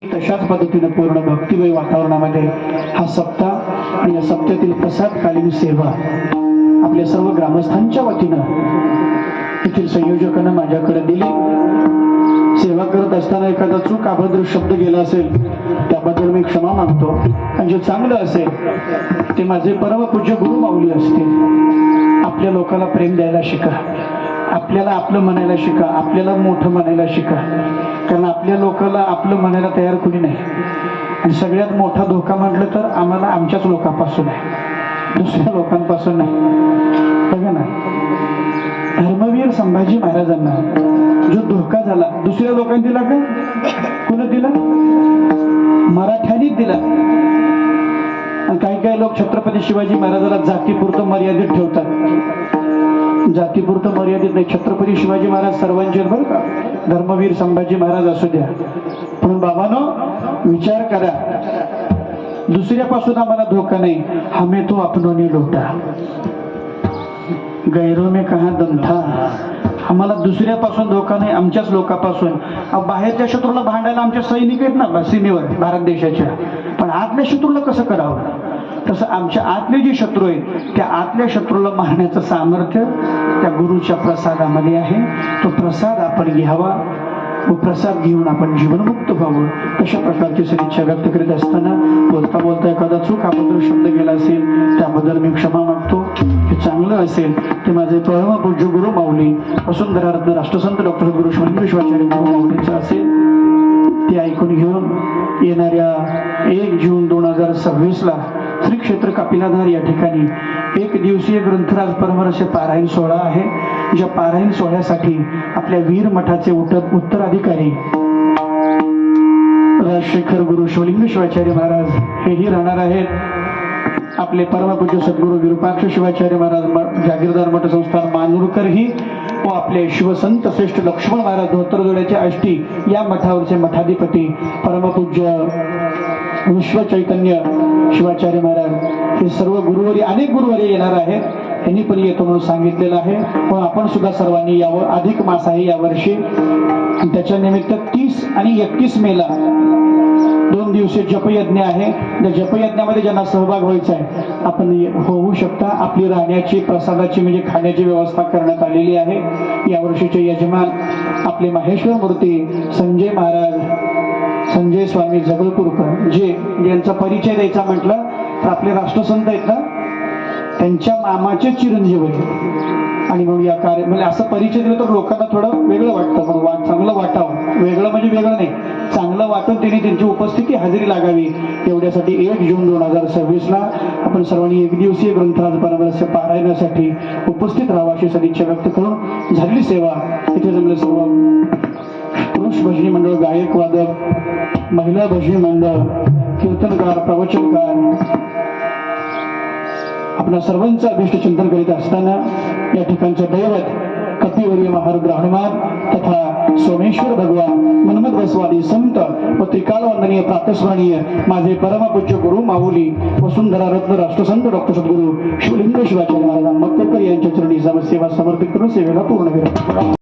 तशाच पद्धतीने पूर्ण भक्तिमय वातावरणामध्ये हा सप्ताह आणि या सप्त्यातील प्रसादकालीन सेवा आपल्या सर्व ग्रामस्थांच्या वतीनं येथील संयोजकांना माझ्याकडे दिली. सेवा करत असताना एखादा चूक अभद्र शब्द गेला असेल त्याबद्दल मी क्षमा मागतो. आणि जे चांगलं असेल ते माझे परमपूज्य गुरु माऊली असतील. आपल्या लोकांना प्रेम द्यायला शिका, आपल्याला आपलं म्हणायला शिका, आपल्याला मोठं म्हणायला शिका. कारण आपल्या लोकांना आपलं म्हणायला तयार कोणी नाही. आणि सगळ्यात मोठा धोका म्हटलं तर आम्हाला आमच्याच लोकांपासून आहे, दुसऱ्या लोकांपासून नाही. बघा ना, धर्मवीर संभाजी महाराजांना जो धोका झाला दुसऱ्या लोकांनी दिला का? कोणी दिला? मराठ्यांनीच दिला. काही काही लोक छत्रपती शिवाजी महाराजाला जातीपुरतं मर्यादित ठेवतात. जातीपुरतं मर्यादित नाही, छत्रपती शिवाजी महाराज सर्वांचे बरं का, धर्मवीर संभाजी महाराज असू द्या. म्हणून बाबांनो विचार करा, दुसऱ्यापासून आम्हाला धोका नाही. हमें तो अपनों ने लूटा, गैरों में कहां दम था. आम्हाला दुसऱ्यापासून धोका नाही, आमच्याच लोकांपासून. बाहेरच्या शत्रूला भांडायला आमचे सैनिक आहेत ना सीमेवर भारत देशाच्या, पण आतल्या शत्रूला कसं करावं? तसं आमच्या आतले जे शत्रू आहेत त्या आतल्या शत्रूला मारण्याचं सामर्थ्य त्या गुरुच्या प्रसादामध्ये आहे. तो प्रसाद आपण घ्यावा व प्रसाद घेऊन आपण जीवनमुक्त व्हावं. अशा प्रकारची सदिच्छा व्यक्त करीत असताना बोलता बोलता एखादा चूक अभद्र शब्द गेला असेल त्याबद्दल मी क्षमा मागतो. हे चांगलं असेल ते माझे परमपूज्य गुरु माऊली वसुंधरा रत्न राष्ट्रसंत डॉक्टर गुरु शिवाचार्य गुरु माऊलींचं असेल ते ऐकून घेऊन येणाऱ्या 1 जून 2026 ला श्री क्षेत्र कपिलाधार या ठिकाणी 1 दिवसीय ग्रंथराज परमरस पारायण सोहळा आहे. ज्या पारायण सोहळ्यासाठी आपल्या वीर मठाचे उत्तराधिकारी राजशेखर गुरु शिवलिंग शिवाचार्य महाराज हेही राहणार आहेत. आपले परमपूज्य सद्गुरु विरूपाक्ष शिवाचार्य महाराज जागीरदार मठ संस्थान मानूरकर ही व आपले शिवसंत श्रेष्ठ लक्ष्मण महाराज धोत्रजोड्याचे आष्टी या मठावरचे मठाधिपती परमपूज्य विश्व चैतन्य शिवाचार्य महाराज हे सर्व गुरुवारी अनेक गुरुवारी येणार आहेत. त्यांनी पण येतो म्हणून सांगितलेलं आहे. व आपण सुद्धा सर्वांनी यावर अधिक मास आहे यावर्षी, त्याच्या निमित्त 30 आणि 31 मेला 2 दिवसीय जपयज्ञ आहे. त्या जपयज्ञामध्ये ज्यांना सहभाग व्हायचा आहे आपण होऊ शकता. आपली राहण्याची प्रसादाची म्हणजे खाण्याची व्यवस्था करण्यात आलेली आहे. यावर्षीचे यजमान आपले माहेश्वर मूर्ती संजय महाराज, संजय स्वामी जगलपूरकर, जे यांचा परिचय द्यायचा म्हटलं तर आपले राष्ट्रसंत आहेत ना त्यांच्या मामाचे चिरंजीव आहेत. आणि मग या कार्य म्हणजे असं परिचय दिलं तर लोकांना थोडं वेगळं वाटतं. मग चांगलं वाटावं, वेगळं म्हणजे वेगळं नाही, चांगलं वाटून त्यांनी त्यांची उपस्थिती हजेरी लागावी एवढ्यासाठी 1 जून 2026 ला आपण सर्वांनी 1 दिवसीय ग्रंथराज परमरस पारायणासाठी उपस्थित राहावं अशी सदिच्छा व्यक्त करून झालेली सेवा इथे जमले सर्व पुरुष भजनी मंडळ, गायक वादक, महिला भजनी मंडळ, कीर्तनकार, प्रवचनकार आपल्या सर्वांचं अभिष्ट चिंतन करीत असताना या ठिकाणचं दैवत कपिवर्य महारुद्र हनुमान तथा सोमेश्वर भगवान मनमत बसवादी संत व त्रिकाल वंदनीय प्रातस्मरणीय माझे परमपूज्य गुरु माऊली वसुंधरा रत्न राष्ट्रसंत डॉक्टर सद्गुरु शिवलिंग शिवाचार्य महाराज मक्करकर यांच्या चरणी सेवा समर्पित करून सेवेला पूर्ण करा.